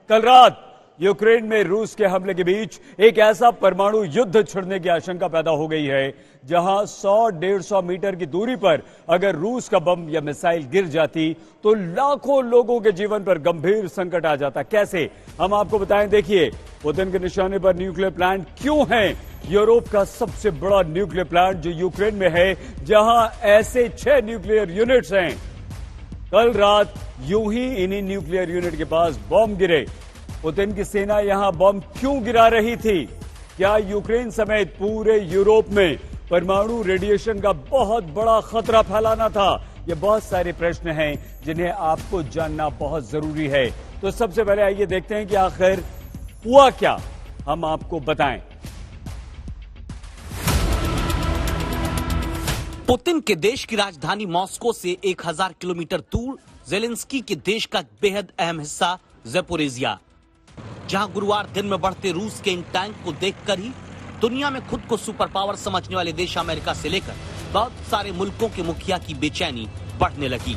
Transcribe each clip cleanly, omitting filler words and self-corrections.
कल रात यूक्रेन में रूस के हमले के बीच एक ऐसा परमाणु युद्ध छिड़ने की आशंका पैदा हो गई है जहां 100-150 मीटर की दूरी पर अगर रूस का बम या मिसाइल गिर जाती तो लाखों लोगों के जीवन पर गंभीर संकट आ जाता। कैसे, हम आपको बताएं। देखिए, पुतिन के निशाने पर न्यूक्लियर प्लांट क्यों है। यूरोप का सबसे बड़ा न्यूक्लियर प्लांट जो यूक्रेन में है, जहां ऐसे 6 न्यूक्लियर यूनिट्स हैं। कल रात यूं ही इन्हीं न्यूक्लियर यूनिट के पास बम गिरे। पुतिन की सेना यहां बम क्यों गिरा रही थी? क्या यूक्रेन समेत पूरे यूरोप में परमाणु रेडिएशन का बहुत बड़ा खतरा फैलाना था? ये बहुत सारे प्रश्न हैं जिन्हें आपको जानना बहुत जरूरी है। तो सबसे पहले आइए देखते हैं कि आखिर हुआ क्या, हम आपको बताएं। पुतिन के देश की राजधानी मॉस्को से 1000 किलोमीटर दूर जेलेंस्की के देश का बेहद अहम हिस्सा ज़ैपोरिज़िया, जहां गुरुवार दिन में बढ़ते रूस के इन टैंक को देखकर ही दुनिया में खुद को सुपर पावर समझने वाले देश अमेरिका से लेकर बहुत सारे मुल्कों के मुखिया की बेचैनी बढ़ने लगी।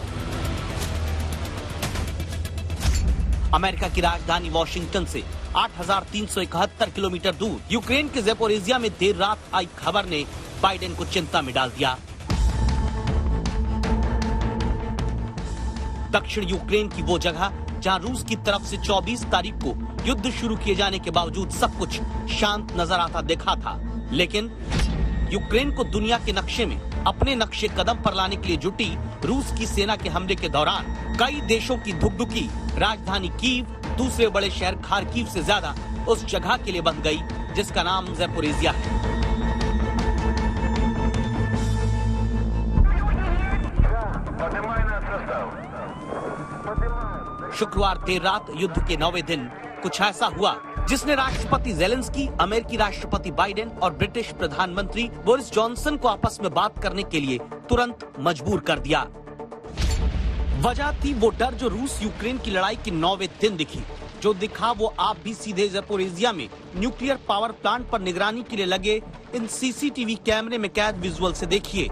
अमेरिका की राजधानी वॉशिंगटन से 8371 किलोमीटर दूर यूक्रेन के ज़ैपोरिज़िया में देर रात आई खबर ने बाइडेन को चिंता में डाल दिया। दक्षिण यूक्रेन की वो जगह जहां रूस की तरफ से 24 तारीख को युद्ध शुरू किए जाने के बावजूद सब कुछ शांत नजर आता दिखा था, लेकिन यूक्रेन को दुनिया के नक्शे में अपने नक्शे कदम पर लाने के लिए जुटी रूस की सेना के हमले के दौरान कई देशों की धुकधुकी राजधानी कीव दूसरे बड़े शहर खार्किव से ज्यादा उस जगह के लिए बन गई जिसका नाम ज़ैपोरिज़िया है। शुक्रवार देर रात युद्ध के 9वें दिन कुछ ऐसा हुआ जिसने राष्ट्रपति जेलेंस्की, अमेरिकी राष्ट्रपति बाइडेन और ब्रिटिश प्रधानमंत्री बोरिस जॉनसन को आपस में बात करने के लिए तुरंत मजबूर कर दिया। वजह थी वो डर जो रूस यूक्रेन की लड़ाई के 9वें दिन दिखी। जो दिखा वो आप भी सीधे ज़ैपोरिज़िया में न्यूक्लियर पावर प्लांट पर निगरानी के लिए लगे इन सीसीटीवी कैमरे में कैद विजुअल से देखिए।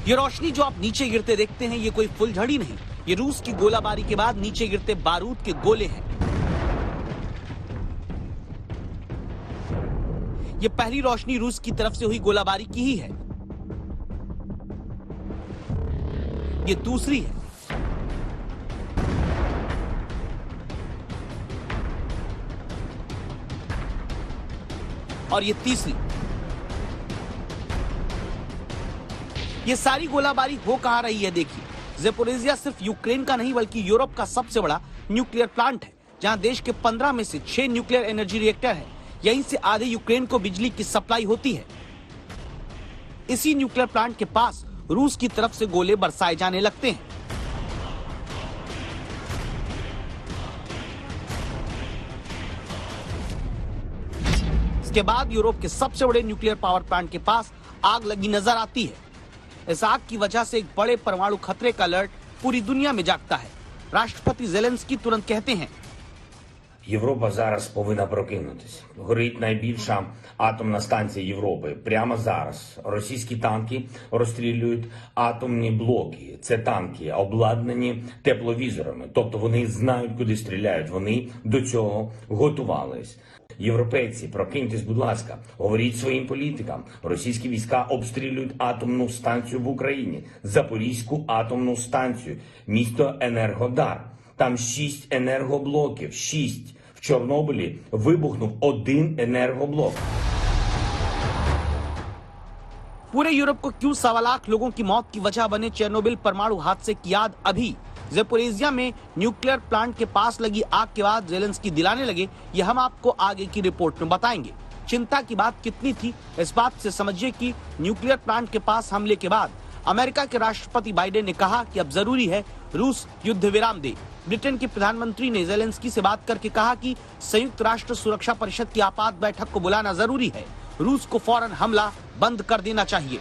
ये रोशनी जो आप नीचे गिरते देखते हैं, ये कोई फुलझड़ी नहीं, ये रूस की गोलाबारी के बाद नीचे गिरते बारूद के गोले हैं। ये पहली रोशनी रूस की तरफ से हुई गोलाबारी की ही है। ये दूसरी है। और ये तीसरी। ये सारी गोलाबारी हो कहां रही है? देखिए, ज़ैपोरिज़िया सिर्फ यूक्रेन का नहीं बल्कि यूरोप का सबसे बड़ा न्यूक्लियर प्लांट है, जहां देश के 15 में से 6 न्यूक्लियर एनर्जी रिएक्टर है। यहीं से आधे यूक्रेन को बिजली की सप्लाई होती है। इसी न्यूक्लियर प्लांट के पास रूस की तरफ से गोले बरसाए जाने लगते हैं। इसके बाद यूरोप के सबसे बड़े न्यूक्लियर पावर प्लांट के पास आग लगी नजर आती है। इस आग की वजह से एक बड़े परमाणु खतरे का अलर्ट पूरी दुनिया में जागता है। राष्ट्रपति जेलेंस्की तुरंत कहते हैं, Європа зараз повинна прокинутися. Горить найбільша атомна станція Європи. Прямо зараз російські танки розстрілюють атомні блоки. Це танки, обладнані тепловізорами. Тобто вони знають, куди стріляють. Вони до цього готувались. Європейці, прокиньтесь, будь ласка, говоріть своїм політикам. Російські війська обстрілюють атомну станцію в Україні. Запорізьку атомну станцію. Місто Енергодар. Там 6 енергоблоків. 6. В Чорнобилі вибухнув 1 енергоблок. पूरे यूरोप को क्यों 1.25 लाख लोगों की मौत की वजह बने चेरनोबिल परमाणु हादसे की याद अभी ज़ैपोरिज़िया में न्यूक्लियर प्लांट के पास लगी आग के बाद जेलेंस्की दिलाने लगे, ये हम आपको आगे की रिपोर्ट में बताएंगे। चिंता की बात कितनी थी इस बात से समझिए कि न्यूक्लियर प्लांट के पास हमले के बाद अमेरिका के राष्ट्रपति बाइडेन ने कहा कि अब जरूरी है रूस युद्ध विराम दे। ब्रिटेन के प्रधानमंत्री ने जेलेंस्की से बात करके कहा कि संयुक्त राष्ट्र सुरक्षा परिषद की आपात बैठक को बुलाना जरूरी है। रूस को फौरन हमला बंद कर देना चाहिए।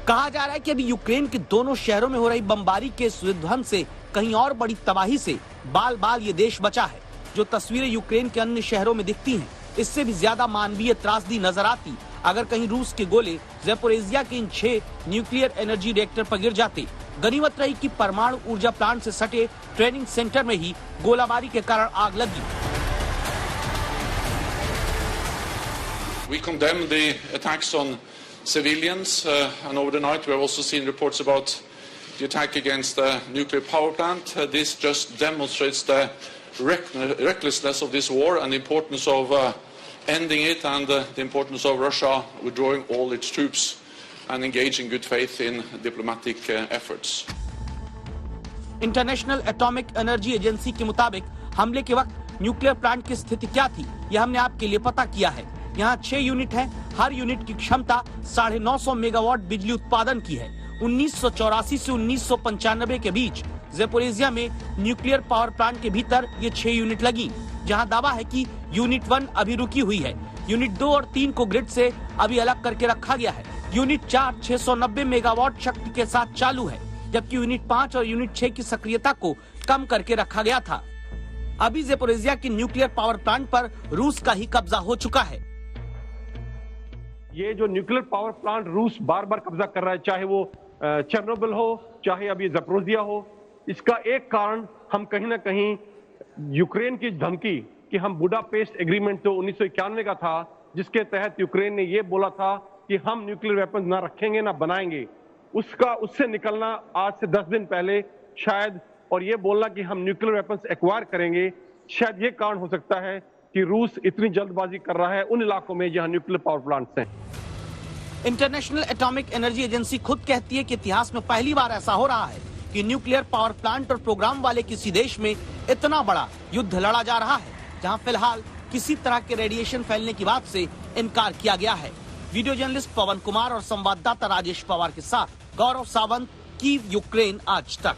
कहा जा रहा है कि अभी यूक्रेन के दोनों शहरों में हो रही बमबारी के इस विध्वंस से कहीं और बड़ी तबाही से बाल बाल ये देश बचा है। जो तस्वीरें यूक्रेन के अन्य शहरों में दिखती हैं, इससे भी ज्यादा मानवीय त्रासदी नजर आती अगर कहीं रूस के गोले ज़ैपोरिज़िया के इन 6 न्यूक्लियर एनर्जी रिएक्टर पर गिर जाते, गनीमत रही कि परमाणु ऊर्जा प्लांट से सटे ट्रेनिंग सेंटर में ही गोलाबारी के कारण आग लगी। We condemn the attacks on civilians, and over the night we have also seen reports about the attack against the nuclear power plant. This just demonstrates the recklessness of this war and the importance of ending it, and the importance of Russia withdrawing all its troops and engaging good faith in diplomatic efforts. International atomic energy agency के मुताबिक हमले के वक्त nuclear plant की स्थिति क्या थी, यह हमने आपके लिए पता किया है। यहाँ 6 यूनिट हैं, हर यूनिट की क्षमता 950 मेगावाट बिजली उत्पादन की है। 1984 से 1995 के बीच ज़ैपोरिज़िया में न्यूक्लियर पावर प्लांट के भीतर ये 6 यूनिट लगी, जहां दावा है कि यूनिट 1 अभी रुकी हुई है। यूनिट 2 और 3 को ग्रिड से अभी अलग करके रखा गया है। यूनिट 4 690 मेगावाट शक्ति के साथ चालू है, जबकि यूनिट 5 और यूनिट 6 की सक्रियता को कम करके रखा गया था। अभी ज़ैपोरिज़िया के न्यूक्लियर पावर प्लांट पर रूस का ही कब्जा हो चुका है। ये जो न्यूक्लियर पावर प्लांट रूस बार बार कब्जा कर रहा है, चाहे वो चेर्नोबिल हो, चाहे अभी ज़ैपोरिज़िया हो, इसका एक कारण हम कहीं ना कहीं यूक्रेन की धमकी कि हम बुडापेस्ट एग्रीमेंट तो 1991 का था, जिसके तहत यूक्रेन ने ये बोला था कि हम न्यूक्लियर वेपन्स ना रखेंगे ना बनाएंगे, उससे निकलना आज से 10 दिन पहले शायद, और ये बोलना कि हम न्यूक्लियर वेपन्स एक्वायर करेंगे, शायद ये कारण हो सकता है कि रूस इतनी जल्दबाजी कर रहा है उन इलाकों में जहां न्यूक्लियर पावर प्लांट्स हैं। इंटरनेशनल एटॉमिक एनर्जी एजेंसी खुद कहती है कि इतिहास में पहली बार ऐसा हो रहा है कि न्यूक्लियर पावर प्लांट और प्रोग्राम वाले किसी देश में इतना बड़ा युद्ध लड़ा जा रहा है, जहां फिलहाल किसी तरह के रेडिएशन फैलने की बात से इनकार किया गया है। वीडियो जर्नलिस्ट पवन कुमार और संवाददाता राजेश पवार के साथ गौरव सावंत, कीव, यूक्रेन आज तक।